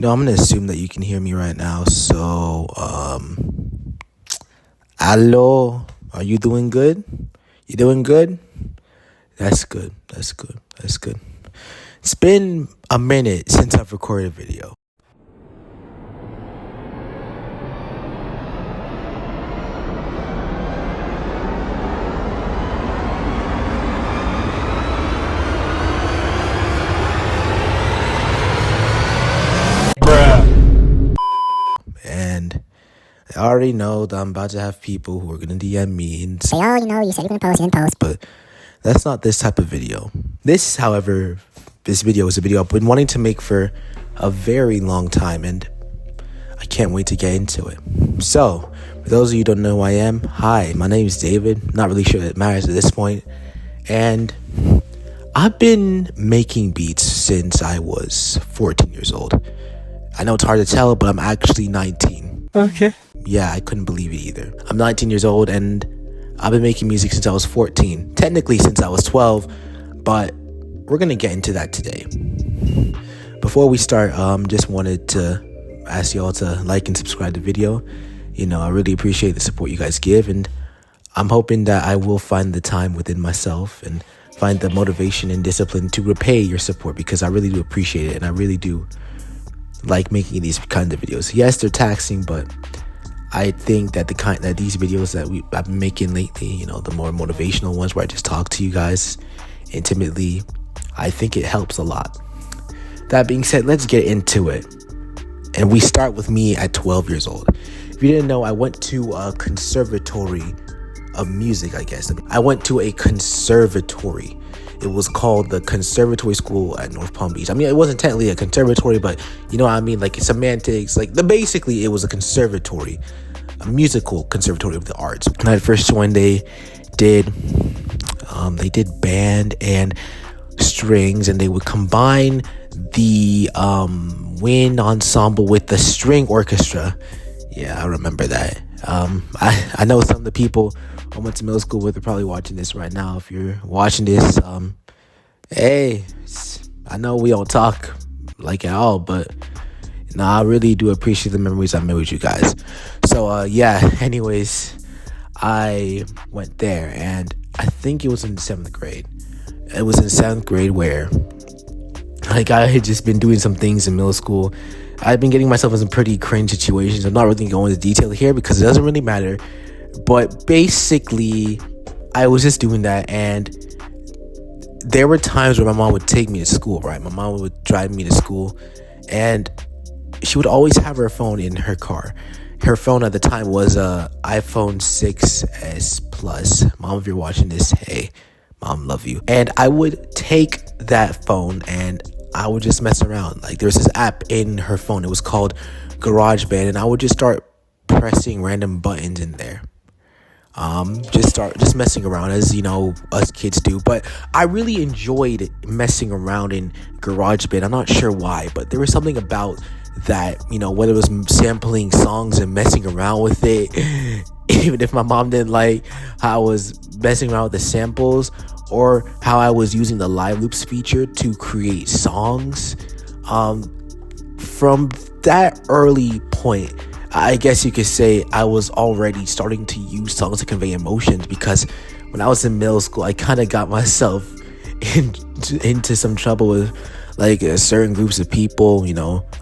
I'm gonna assume that you can hear me right now. So, hello, are you doing good? You doing good? That's good. That's good. That's good. It's been a minute since I've recorded a video. And I already know that I'm about to have people who are going to DM me and say, oh, you said you're going to post, you didn't post. But that's not this type of video. This, however, this video is a video I've been wanting to make for a very long time, and I can't wait to get into it. So, for those of you who don't know who I am, hi, my name is David. Not really sure that it matters at this point. And I've been making beats since I was 14 years old. I know it's hard to tell, but I'm actually 19. Okay. Yeah, I couldn't believe it either. I'm 19 years old, and I've been making music since I was 14. Technically since I was 12, but we're going to get into that today. Before we start, just wanted to ask y'all to like and subscribe to the video. I really appreciate the support you guys give, and I'm hoping that I will find the time within myself and find the motivation and discipline to repay your support, because I really do appreciate it, and I really do like making these kind of videos. Yes, they're taxing, but I think that these videos that I've been making lately, the more motivational ones where I just talk to you guys intimately, I think it helps a lot. That being said, let's get into it. And we start with me at 12 years old. If you didn't know, I went to a conservatory of music, I guess. I went to a conservatory. It was called the Conservatory School at North Palm Beach. I mean, it wasn't technically a conservatory, but you know what I mean? Like semantics, basically it was a conservatory, a musical conservatory of the arts. When I first joined, they did band and strings, and they would combine the wind ensemble with the string orchestra. Yeah, I remember that. I know some of the people I went to middle school with are probably watching this right now. If you're watching this, hey, I know we don't talk like at all, but I really do appreciate the memories I made with you guys. So anyways, I went there, and I think it was in 7th grade. It was in 7th grade where I had just been doing some things in middle school. I've been getting myself in some pretty cringe situations. I'm not really going into detail here because it doesn't really matter. But basically, I was just doing that, and there were times where my mom would take me to school, right? My mom would drive me to school, and she would always have her phone in her car. Her phone at the time was a iPhone 6S Plus. Mom, if you're watching this, hey, Mom, love you. And I would take that phone and I would just mess around. Like, there's this app in her phone. It was called GarageBand, and I would just start pressing random buttons in there. Just messing around, as us kids do. But I really enjoyed messing around in GarageBand. I'm not sure why, but there was something about that, whether it was sampling songs and messing around with it, even if my mom didn't like how I was messing around with the samples or how I was using the live loops feature to create songs. From that early point, I guess you could say I was already starting to use songs to convey emotions, because when I was in middle school, I kind of got myself into some trouble with certain groups of people.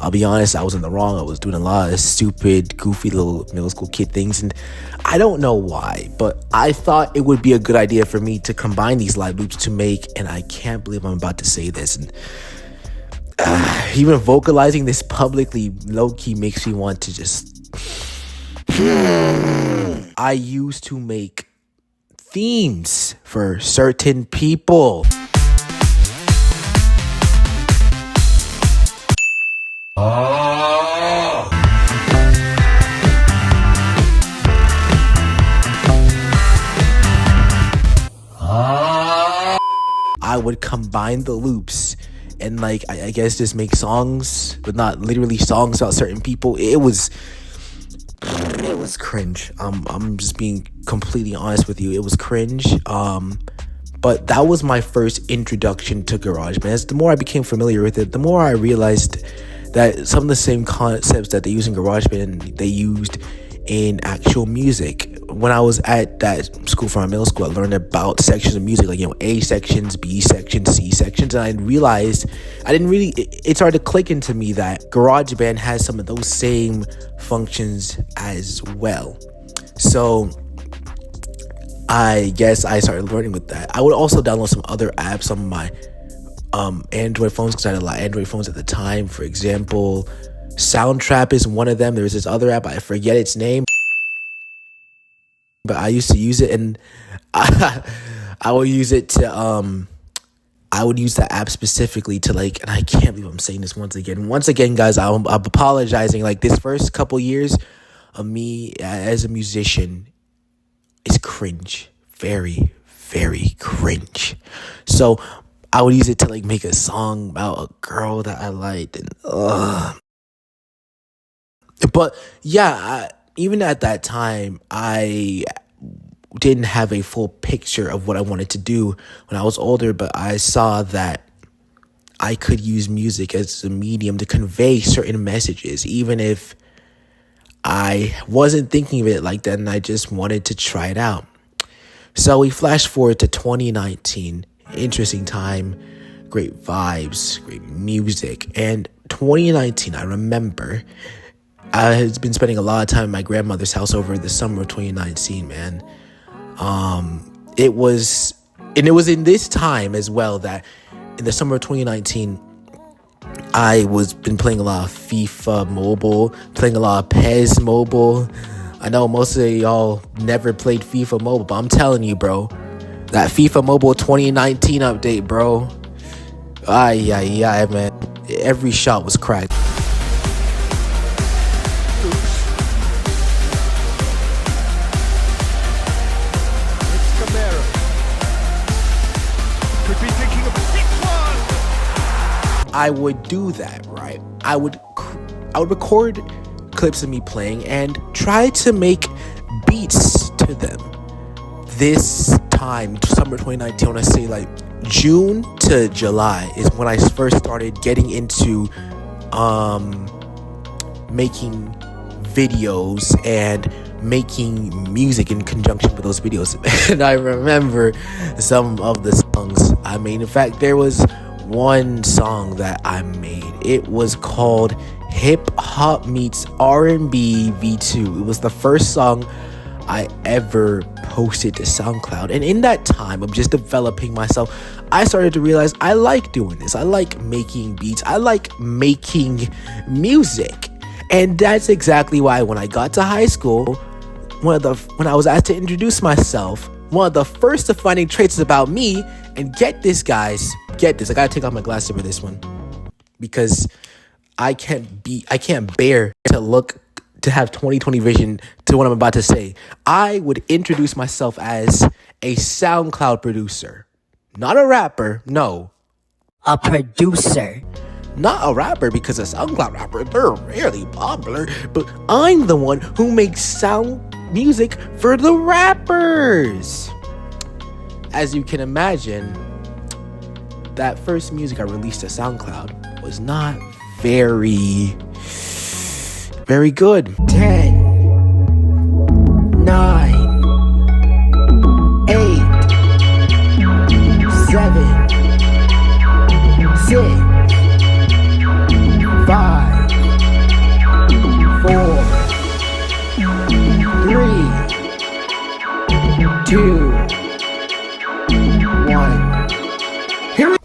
I'll be honest, I was in the wrong. I was doing a lot of stupid, goofy little middle school kid things, and I don't know why, but I thought it would be a good idea for me to combine these live loops to make, and I can't believe I'm about to say this, and even vocalizing this publicly low-key makes me want to just I used to make themes for certain people. I would combine the loops and I guess just make songs, but not literally songs about certain people. It was cringe. I'm just being completely honest with you. It was cringe. But that was my first introduction to GarageBand. As the more I became familiar with it, the more I realized that some of the same concepts that they use in GarageBand, they used in actual music. When I was at that school for my middle school, I learned about sections of music, like, A sections, B sections, C sections, and I realized it started to click into me that GarageBand has some of those same functions as well. So I guess I started learning with that. I would also download some other apps on my Android phones, because I had a lot of Android phones at the time. For example, Soundtrap is one of them. There's this other app, I forget its name, but I used to use it, and I would use it to I would use the app specifically to, like, and I can't believe I'm saying this once again, guys, I'm apologizing. Like, this first couple years of me as a musician is cringe, very, very cringe. So I would use it to, like, make a song about a girl that I liked, and but yeah, even at that time, I didn't have a full picture of what I wanted to do when I was older, but I saw that I could use music as a medium to convey certain messages, even if I wasn't thinking of it like that, and I just wanted to try it out. So we flash forward to 2019, interesting time, great vibes, great music. And 2019, I remember I had been spending a lot of time at my grandmother's house over the summer of 2019, man. It was in this time as well that in the summer of 2019, I was been playing a lot of FIFA Mobile, playing a lot of PES Mobile. I know most of y'all never played FIFA Mobile, but I'm telling you, bro, that FIFA Mobile 2019 update, bro. Yeah, man. Every shot was cracked. I would do that, right? I would record clips of me playing and try to make beats to them. This time, summer 2019, when I say like June to July, is when I first started getting into making videos and making music in conjunction with those videos. And I remember some of the songs I made. In fact, there was one song that I made. It was called Hip Hop Meets R&B V2. It was the first song I ever posted to SoundCloud. And in that time of just developing myself, I started to realize I like doing this. I like making beats. I like making music. And that's exactly why when I got to high school, when I was asked to introduce myself, one of the first defining traits about me, and get this, guys, get this, I gotta take off my glasses for this one, because I can't bear to have 20/20 vision to what I'm about to say. I would introduce myself as a SoundCloud producer, not a rapper. No, a producer. Not a rapper, because a SoundCloud rapper, they're really popular, but I'm the one who makes sound music for the rappers. As you can imagine, that first music I released to SoundCloud was not very good. 10, 9, 8, 7, 6, 5, 4, 3, 2, 1. Here we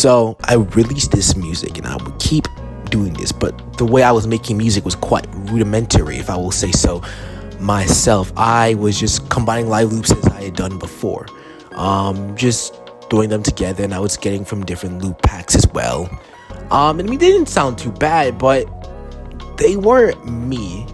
So I released this music, and I would keep doing this, but the way I was making music was quite rudimentary, if I will say so myself. I was just combining live loops as I had done before, just throwing them together, and I was getting from different loop packs as well. I mean, they didn't sound too bad, but they weren't me.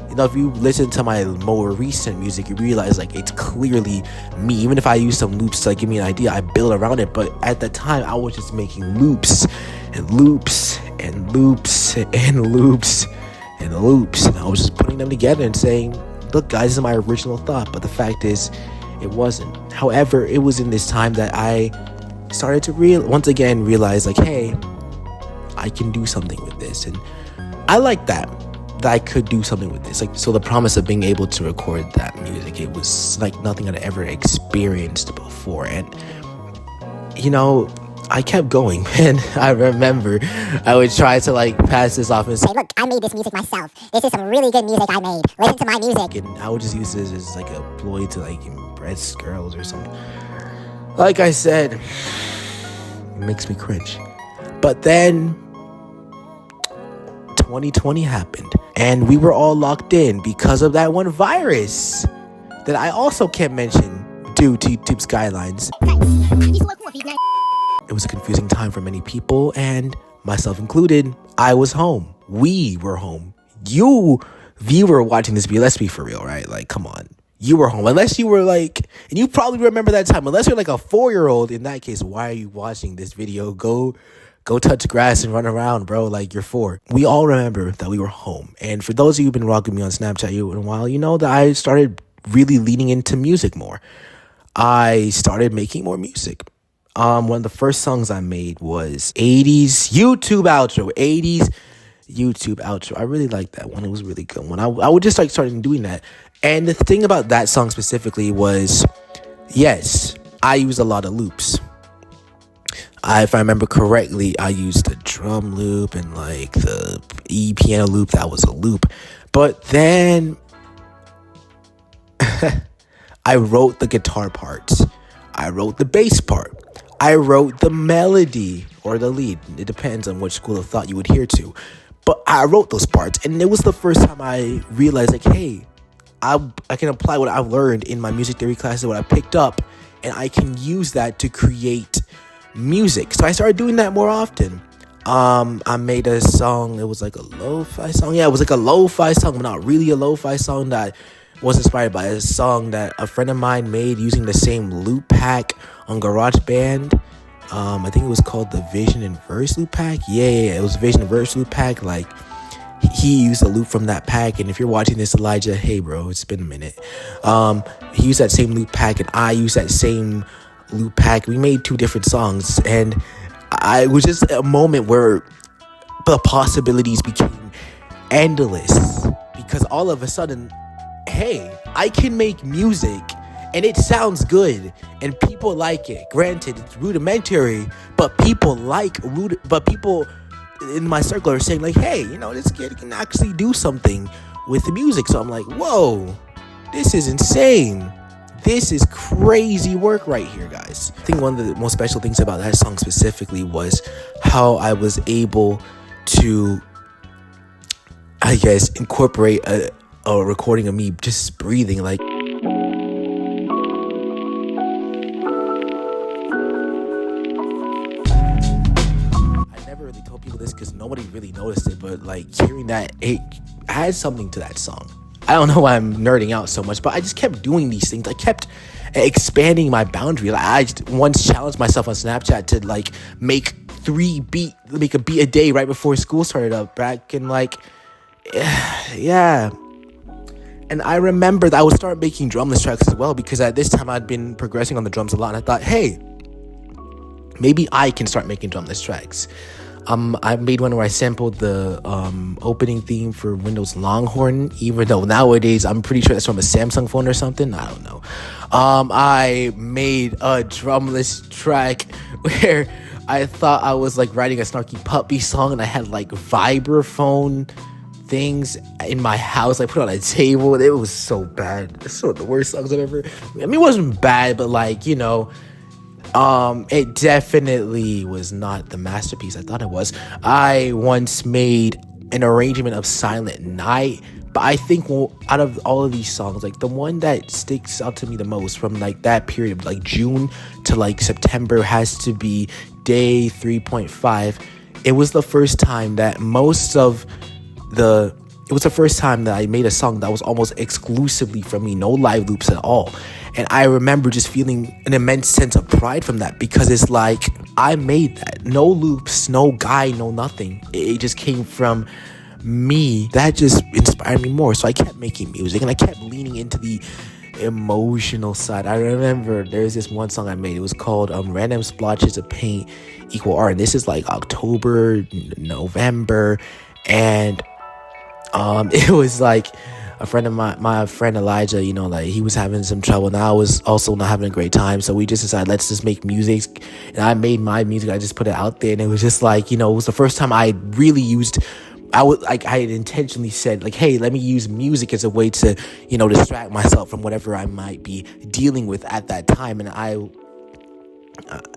You know, if you listen to my more recent music, you realize, like, it's clearly me. Even if I use some loops to, like, give me an idea, I build around it. But at the time, I was just making loops and loops and loops and loops and loops. And I was just putting them together and saying, look, guys, this is my original thought. But the fact is, it wasn't. However, it was in this time that I started to once again realize, like, hey, I can do something with this. And I like that I could do something with this. Like, so the promise of being able to record that music, it was like nothing I'd ever experienced before. And I kept going, and I remember I would try to like pass this off and say, look, I made this music myself. This is some really good music I made. Listen to my music. And I would just use this as like a ploy to like impress girls or something. Like I said, it makes me cringe. But then 2020 happened, and we were all locked in because of that one virus that I also can't mention due to YouTube's guidelines. It was a confusing time for many people, and myself included. I was home. We were home. You, viewer watching this video, let's be for real, right? Like, come on. You were home. Unless you were like, and you probably remember that time. Unless you're like a 4-year-old, in that case, why are you watching this video? Go touch grass and run around, bro. Like, you're 4. We all remember that we were home. And for those of you who've been rocking me on Snapchat in a while, you know that I started really leaning into music more. I started making more music. One of the first songs I made was 80s YouTube outro. 80s YouTube outro. I really liked that one. It was a really good one. I would just like starting doing that. And the thing about that song specifically was, yes, I used a lot of loops. If I remember correctly, I used a drum loop and like the piano loop. That was a loop. But then I wrote the guitar parts. I wrote the bass part. I wrote the melody or the lead. It depends on which school of thought you would hear to. But I wrote those parts, and it was the first time I realized, like, hey, I can apply what I've learned in my music theory classes, what I picked up, and I can use that to create music. So I started doing that more often. I made a song. It was like a lo-fi song. Yeah, it was like a lo-fi song, but not really a lo-fi song. That was inspired by a song that a friend of mine made using the same loop pack on GarageBand. I think it was called the Vision and Verse loop pack. Yeah, it was Vision and Verse loop pack. Like, he used a loop from that pack. And if you're watching this, Elijah, hey bro, it's been a minute. He used that same loop pack, and I used that same loop pack. We made 2 different songs, and it was just a moment where the possibilities became endless, because all of a sudden, hey, I can make music and it sounds good and people like it. Granted, it's rudimentary, but people people in my circle are saying like, hey, this kid can actually do something with the music. So I'm like, whoa, this is insane. This is crazy work right here, guys. I think one of the most special things about that song specifically was how I was able to, I guess, incorporate a recording of me just breathing. Like, I never really told people this because nobody really noticed it, but like hearing that, it had something to that song. I don't know why I'm nerding out so much, but I just kept doing these things. I kept expanding my boundary. Like, I just once challenged myself on Snapchat to like make a beat a day right before school started up back in like, yeah. And I remember that I would start making drumless tracks as well, because at this time I'd been progressing on the drums a lot, and I thought, hey, maybe I can start making drumless tracks. I made one where I sampled the opening theme for Windows Longhorn, even though nowadays I'm pretty sure that's from a Samsung phone or something. I don't know. I made a drumless track where I thought I was like writing a Snarky Puppy song, and I had like vibraphone things in my house. I put it on a table, and it was so bad. It's one of the worst songs I've ever. I mean, it wasn't bad, but like, it definitely was not the masterpiece I thought it was. I once made an arrangement of Silent Night, but I think out of all of these songs, like the one that sticks out to me the most from like that period of like June to like September has to be Day 3.5. It was the first time that it was the first time that I made a song that was almost exclusively from me, no live loops at all. And I remember just feeling an immense sense of pride from that, because it's like, I made that. No loops, no guy, no nothing. It just came from me. That just inspired me more. So I kept making music, and I kept leaning into the emotional side. I remember there's this one song I made. It was called Random Splotches of Paint Equal Art. And this is like October, November. And it was like a friend of my friend Elijah, like he was having some trouble and I was also not having a great time. So we just decided, let's just make music. And I made my music. I just put it out there. And it was just like, it was the first time I really used, I had intentionally said like, hey, let me use music as a way to, distract myself from whatever I might be dealing with at that time. And I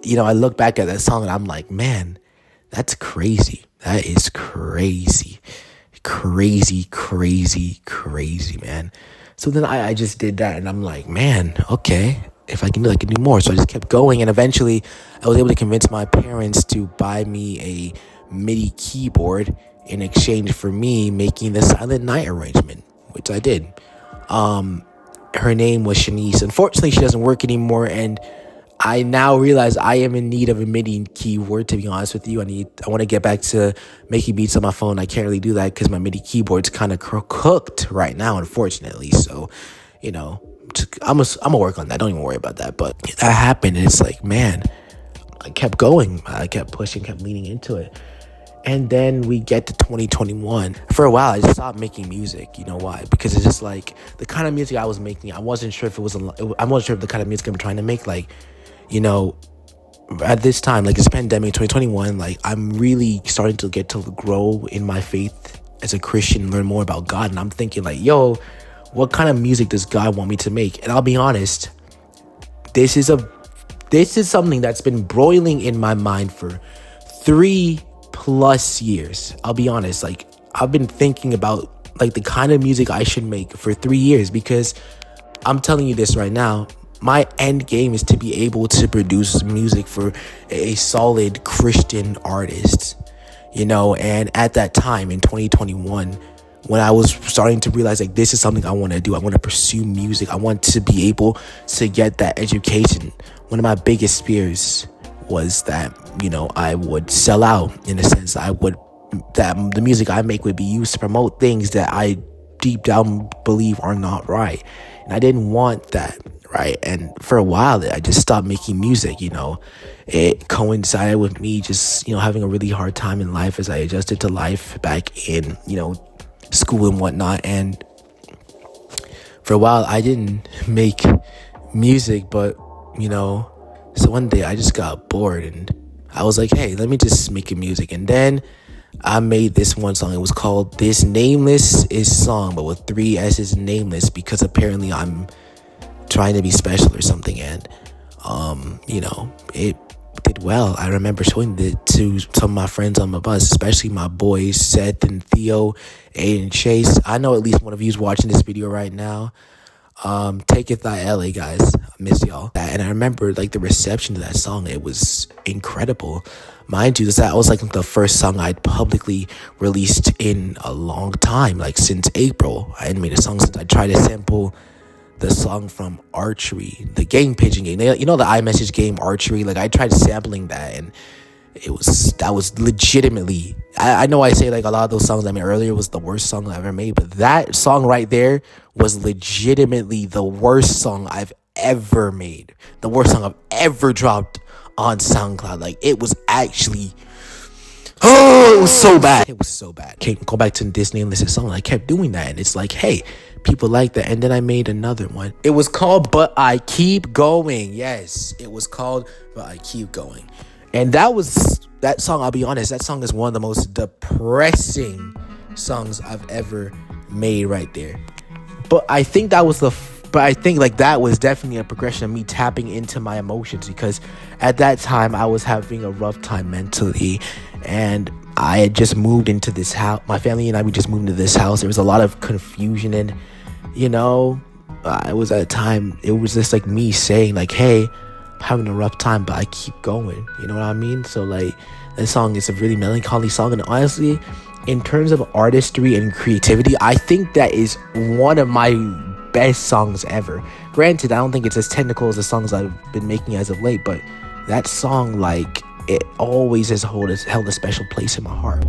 look back at that song and I'm like, man, that's crazy. That is crazy. Crazy, man. So then I just did that and I'm like, man, okay, if I can do, I can do more. So I just kept going and eventually I was able to convince my parents to buy me a MIDI keyboard in exchange for me making the Silent Night arrangement, which I did. Her name was Shanice. Unfortunately, she doesn't work anymore, and I now realize I am in need of a MIDI keyboard, to be honest with you. I want to get back to making beats on my phone. I can't really do that because my MIDI keyboard's kind of cooked right now, unfortunately. So, I'm gonna work on that. Don't even worry about that. But that happened, and it's like, man, I kept going. I kept pushing, kept leaning into it. And then we get to 2021. For a while, I just stopped making music. You know why? Because it's just like the kind of music I was making, I wasn't sure if I wasn't sure if the kind of music I'm trying to make, like, at this time, like this pandemic, 2021, like I'm really starting to get to grow in my faith as a Christian, learn more about God. And I'm thinking like, yo, what kind of music does God want me to make? And I'll be honest, this is something that's been broiling in my mind for 3+ years. I'll be honest, like I've been thinking about like the kind of music I should make for 3 years, because I'm telling you this right now, my end game is to be able to produce music for a solid Christian artist, and at that time in 2021, when I was starting to realize like this is something I want to do, I want to pursue music, I want to be able to get that education. One of my biggest fears was that, I would sell out, in a sense. That the music I make would be used to promote things that I deep down believe are not right. And I didn't want that, right? And for a while, I just stopped making music, It coincided with me just, having a really hard time in life as I adjusted to life back in, school and whatnot. And for a while, I didn't make music, but, so one day I just got bored and I was like, hey, let me just make music. And then I made this one song. It was called This Nameless Is Song, but with 3 S's, nameless, because apparently I'm trying to be special or something. And, it did well. I remember showing it to some of my friends on my bus, especially my boys, Seth and Theo, Aiden, Chase. I know at least one of you is watching this video right now. Take It Thy LA, guys. I miss y'all. And I remember like the reception to that song. It was incredible. Mind you, that was like the first song I'd publicly released in a long time, like since April. I hadn't made a song since I tried to sample the song from Archery, the game, pigeon game. The iMessage game Archery. Like I tried sampling that, and that was legitimately, I know I say like a lot of those songs I made earlier was the worst song I ever made, but that song right there was legitimately the worst song I've ever made, the worst song I've ever dropped on SoundCloud. Like it was actually, it was so bad. It was so bad. Can't go back to this nameless song. I kept doing that, and it's like, hey, people like that. And then I made another one. It was called But I Keep Going. Yes, it was called But I Keep Going. And that song, I'll be honest, that song is one of the most depressing songs I've ever made right there. But I think that was that was definitely a progression of me tapping into my emotions, because at that time I was having a rough time mentally, and I had just moved into this house. My family and I, we just moved into this house. There was a lot of confusion, and it was at a time, it was just like me saying like, hey, I'm having a rough time, but I keep going. You know what I mean? So like, this song is a really melancholy song, and honestly, in terms of artistry and creativity, I think that is one of my best songs ever. Granted, I don't think it's as technical as the songs I've been making as of late, but that song, like, it always has held a special place in my heart.